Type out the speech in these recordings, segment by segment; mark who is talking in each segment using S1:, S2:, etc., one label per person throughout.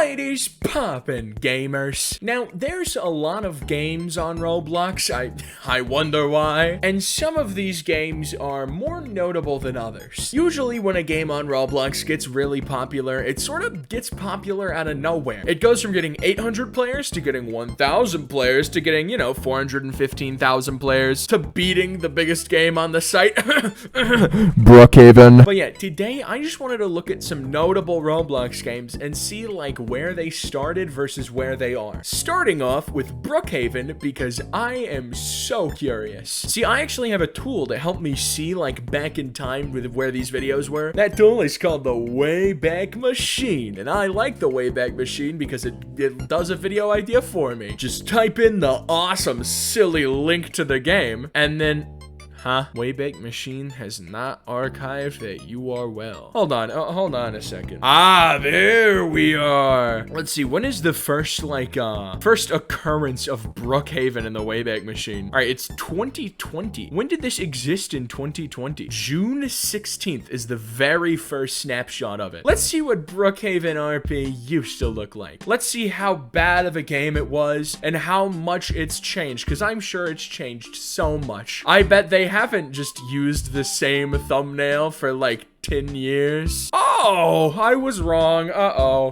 S1: What is poppin', gamers? Now, there's a lot of games on Roblox, I wonder why, and some of these games are more notable than others. Usually when a game on Roblox gets really popular, it sort of gets popular out of nowhere. It goes from getting 800 players to getting 1,000 players to getting, 415,000 players to beating the biggest game on the site,
S2: Brookhaven.
S1: But yeah, today I just wanted to look at some notable Roblox games and see like where they started versus where they are. Starting off with Brookhaven because I am so curious. See, I actually have a tool to help me see like back in time with where these videos were. That tool is called the Wayback Machine, and I like the Wayback Machine because it does a video idea for me. Just type in the awesome, silly link to the game, and then Wayback Machine has not archived that URL. Hold on a second. There we are. Let's see, when is the first occurrence of Brookhaven in the Wayback Machine? All right, it's 2020. When did this exist in 2020? June 16th is the very first snapshot of it. Let's see what Brookhaven RP used to look like. Let's see how bad of a game it was and how much it's changed, because I'm sure it's changed so much. I bet they haven't just used the same thumbnail for like 10 years. Oh, I was wrong.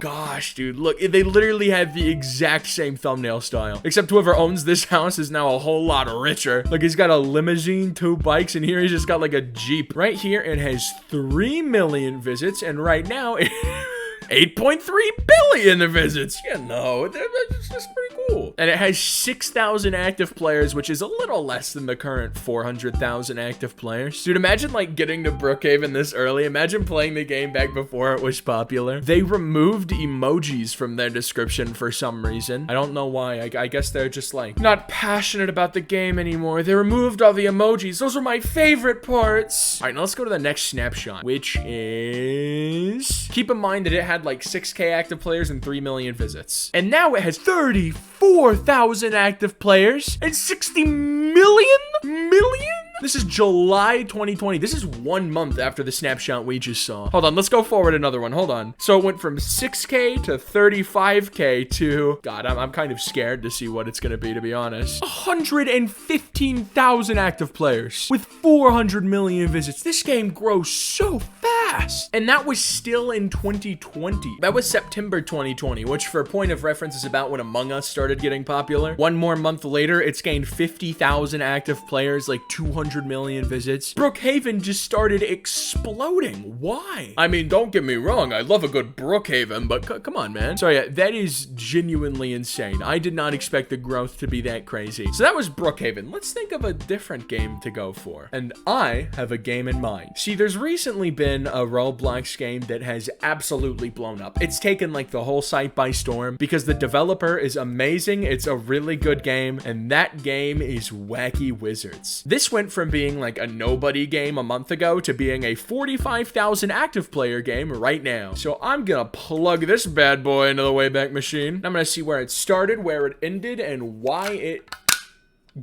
S1: Gosh, dude, look, they literally have the exact same thumbnail style, except whoever owns this house is now a whole lot richer. Like, he's got a limousine, 2 bikes, and here he's just got like a Jeep. Right here, it has 3 million visits, and right now, 8.3 billion visits. That's pretty cool. And it has 6,000 active players, which is a little less than the current 400,000 active players. Dude, imagine like getting to Brookhaven this early. Imagine playing the game back before it was popular. They removed emojis from their description for some reason. I don't know why. I guess they're just like not passionate about the game anymore. They removed all the emojis. Those are my favorite parts. All right, now let's go to the next snapshot, which is... Keep in mind that it had like 6K active players and 3 million visits. And now it has 34,000 active players and 60 million? This is July 2020. This is 1 month after the snapshot we just saw. Hold on, let's go forward another one. Hold on. So it went from 6K to 35K to... God, I'm kind of scared to see what it's going to be honest. 115,000 active players with 400 million visits. This game grows so fast. And that was still in 2020. That was September 2020, which for point of reference is about when Among Us started getting popular. 1 more month later, it's gained 50,000 active players, like 200 million visits. Brookhaven just started exploding. Why? I mean, don't get me wrong, I love a good Brookhaven, but come on, man. So yeah, that is genuinely insane. I did not expect the growth to be that crazy. So that was Brookhaven. Let's think of a different game to go for. And I have a game in mind. See, there's recently been a Roblox game that has absolutely blown up. It's taken like the whole site by storm because the developer is amazing. It's a really good game, and that game is Wacky Wizards. This went from being like a nobody game a month ago to being a 45,000 active player game right now. So I'm gonna plug this bad boy into the Wayback Machine. I'm gonna see where it started, where it ended, and why it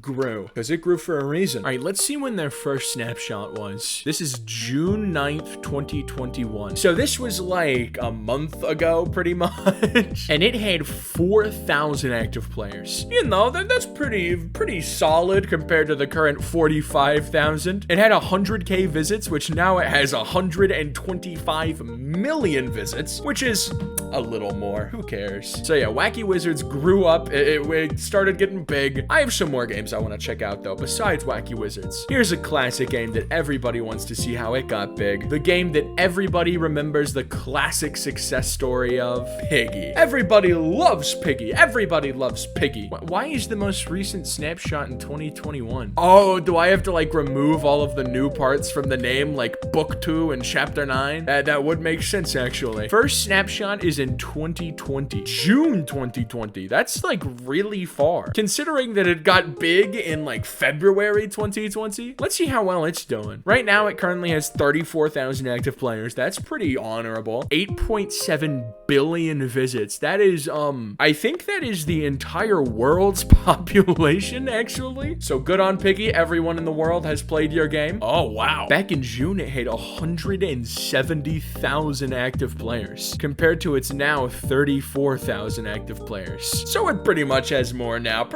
S1: grew, because it grew for a reason. All right, let's see when their first snapshot was. This is June 9th, 2021. So this was like a month ago, pretty much. And it had 4,000 active players. That's pretty solid compared to the current 45,000. It had 100K visits, which now it has 125 million visits, which is a little more. Who cares? So yeah, Wacky Wizards grew up. It started getting big. I have some more games I want to check out though, besides Wacky Wizards. Here's a classic game that everybody wants to see how it got big. The game that everybody remembers the classic success story of, Piggy. Everybody loves Piggy. Everybody loves Piggy. Why is the most recent snapshot in 2021? Oh, do I have to like remove all of the new parts from the name, like book 2 and chapter 9? That would make sense actually. First snapshot is in 2020, June 2020. That's like really far, considering that it got big Pig in like February 2020. Let's see how well it's doing. Right now, it currently has 34,000 active players. That's pretty honorable. 8.7 billion visits. That is, I think that is the entire world's population, actually. So good on Piggy. Everyone in the world has played your game. Oh, wow. Back in June, it had 170,000 active players compared to its now 34,000 active players. So it pretty much has more now.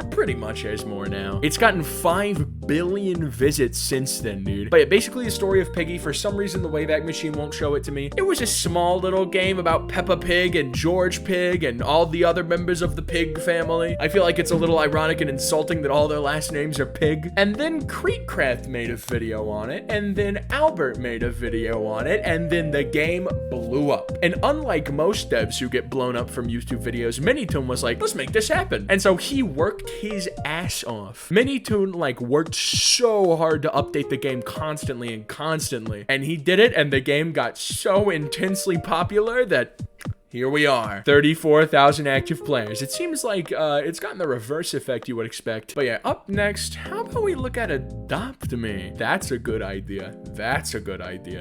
S1: It's gotten 5 billion visits since then, dude. But yeah, basically the story of Piggy. For some reason, the Wayback Machine won't show it to me. It was a small little game about Peppa Pig and George Pig and all the other members of the Pig family. I feel like it's a little ironic and insulting that all their last names are Pig. And then Creekcraft made a video on it, and then Albert made a video on it, and then the game blew up. And unlike most devs who get blown up from YouTube videos, Minitoon was like, let's make this happen. And so he worked his ass off. Minitoon like worked so hard to update the game constantly, and he did it, and the game got so intensely popular that here we are, 34,000 active players. It seems like it's gotten the reverse effect you would expect. But yeah, up next, how about we look at Adopt Me? That's a good idea.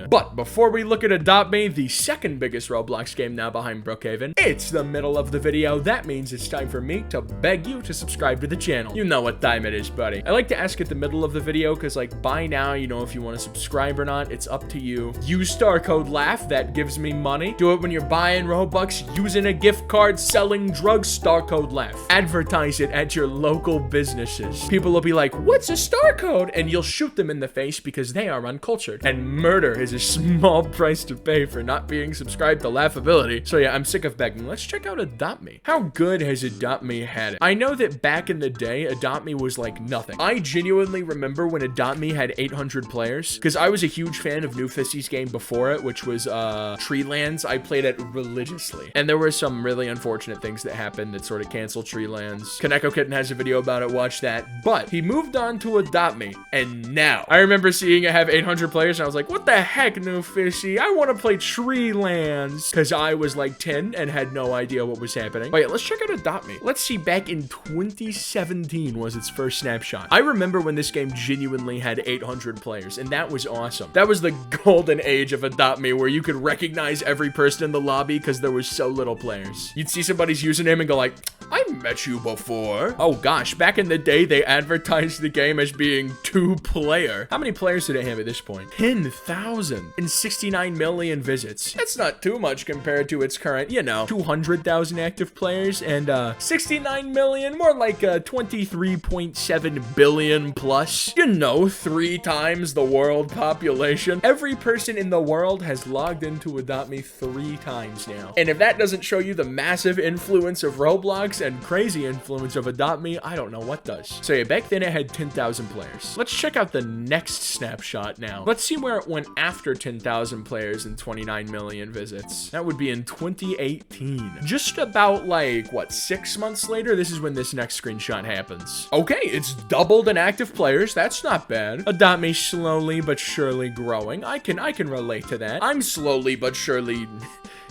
S1: But before we look at Adopt Me, the second biggest Roblox game now behind Brookhaven, it's the middle of the video. That means it's time for me to beg you to subscribe to the channel. You know what time it is, buddy. I like to ask at the middle of the video because like by now, you know if you want to subscribe or not. It's up to you. Use star code LAUGH. That gives me money. Do it when you're buying Robux, using a gift card, selling drugs, star code LAUGH. Advertise it at your local businesses. People will be like, what's a star code? And you'll shoot them in the face because they are uncultured. And murder is a small price to pay for not being subscribed to Laughability. So yeah, I'm sick of begging. Let's check out Adopt Me. How good has Adopt Me had it? I know that back in the day, Adopt Me was like nothing. I genuinely remember when Adopt Me had 800 players because I was a huge fan of New Fissy's game before it, which was Treelands. I played it religiously. And there were some really unfortunate things that happened that sort of canceled Treelands. Kaneko Kitten has a video about it, watch that. But he moved on to Adopt Me, and now I remember seeing it have 800 players, and I was like, what the heck, New Fishy? I want to play Treelands, because I was like 10 and had no idea what was happening. But yeah, let's check out Adopt Me. Let's see, back in 2017 was its first snapshot. I remember when this game genuinely had 800 players, and that was awesome. That was the golden age of Adopt Me, where you could recognize every person in the lobby because there was so little players. You'd see somebody's username and go like, I met you before. Oh gosh, back in the day, they advertised the game as being 2-player. How many players did it have at this point? 10,000 and 69 million visits. That's not too much compared to its current, 200,000 active players and 69 million, more like 23.7 billion plus. 3 times the world population. Every person in the world has logged into Adopt Me 3 times now. And if that doesn't show you the massive influence of Roblox and crazy influence of Adopt Me, I don't know what does. So yeah, back then it had 10,000 players. Let's check out the next snapshot now. Let's see where it went after 10,000 players and 29 million visits. That would be in 2018. Just about like, what, 6 months later? This is when this next screenshot happens. Okay, it's doubled in active players. That's not bad. Adopt Me slowly but surely growing. I can relate to that. I'm slowly but surely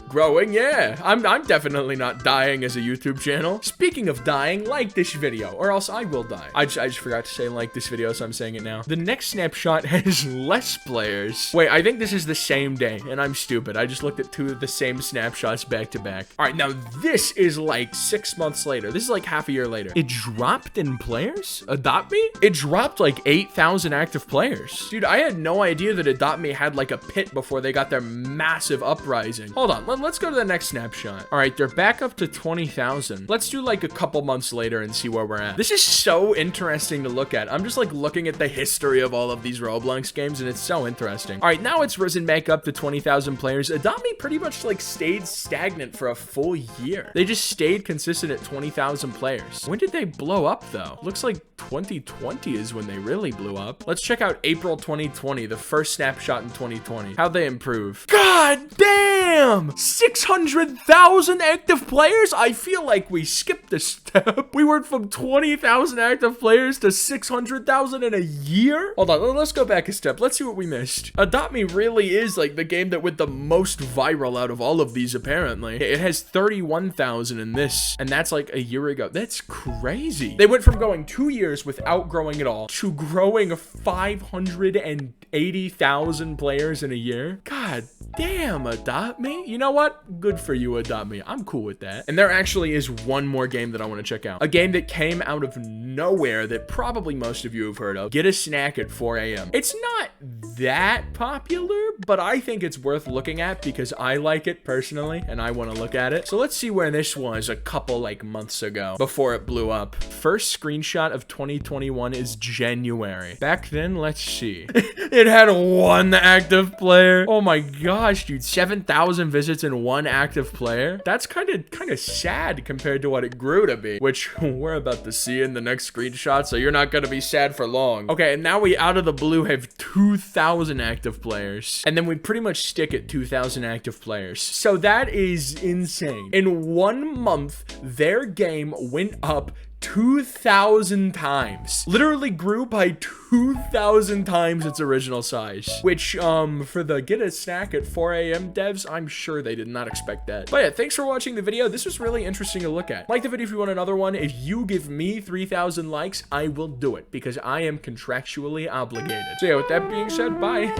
S1: growing, yeah. I'm definitely not dying as a YouTube channel. Speaking of dying, like this video, or else I will die. I just forgot to say like this video, so I'm saying it now. The next snapshot has less players. Wait, I think this is the same day, and I'm stupid. I just looked at 2 of the same snapshots back to back. All right, now this is like 6 months later. This is like half a year later. It dropped in players? Adopt Me? It dropped like 8,000 active players. Dude, I had no idea that Adopt Me had like a pit before they got their massive uprising. Hold on, let's go to the next snapshot. All right, they're back up to 20,000. Let's do like a couple months later and see where we're at. This is so interesting to look at. I'm just like looking at the history of all of these Roblox games, and it's so interesting. All right, now it's risen back up to 20,000 players. Adopt Me pretty much like stayed stagnant for a full year. They just stayed consistent at 20,000 players. When did they blow up though? Looks like 2020 is when they really blew up. Let's check out April 2020, the first snapshot in 2020. How'd they improve? God damn! 600,000 active players? I feel like we skipped a step. We went from 20,000 active players to 600,000 in a year? Hold on, let's go back a step. Let's see what we missed. Adopt Me really is like the game that went the most viral out of all of these, apparently. It has 31,000 in this, and that's like a year ago. That's crazy. They went from going 2 years without growing at all to growing 580,000 players in a year. God damn, Adopt Me. You know what? Good for you, Adopt Me. I'm cool with that. And there actually is one more game that I want to check out. A game that came out of nowhere that probably most of you have heard of. Get a Snack at 4 a.m. It's not that popular, but I think it's worth looking at because I like it personally and I want to look at it. So let's see where this was a couple like months ago before it blew up. First screenshot of 2021 is January. Back then, let's see. It had 1 active player. Oh my gosh, dude. 7,000 visits and 1 active player. That's kind of sad compared to what it grew to be, which we're about to see in the next screenshot, so you're not gonna be sad for long. Okay, and now we out of the blue have 2,000 active players, and then we pretty much stick at 2,000 active players. So that is insane. In 1 month, their game went up 2,000 times. Literally grew by 2,000 times its original size, which for the Get a Snack at 4 a.m. devs, I'm sure they did not expect that. But yeah, thanks for watching the video. This was really interesting to look at. Like the video if you want another one. If you give me 3,000 likes, I will do it because I am contractually obligated. So yeah, with that being said, bye.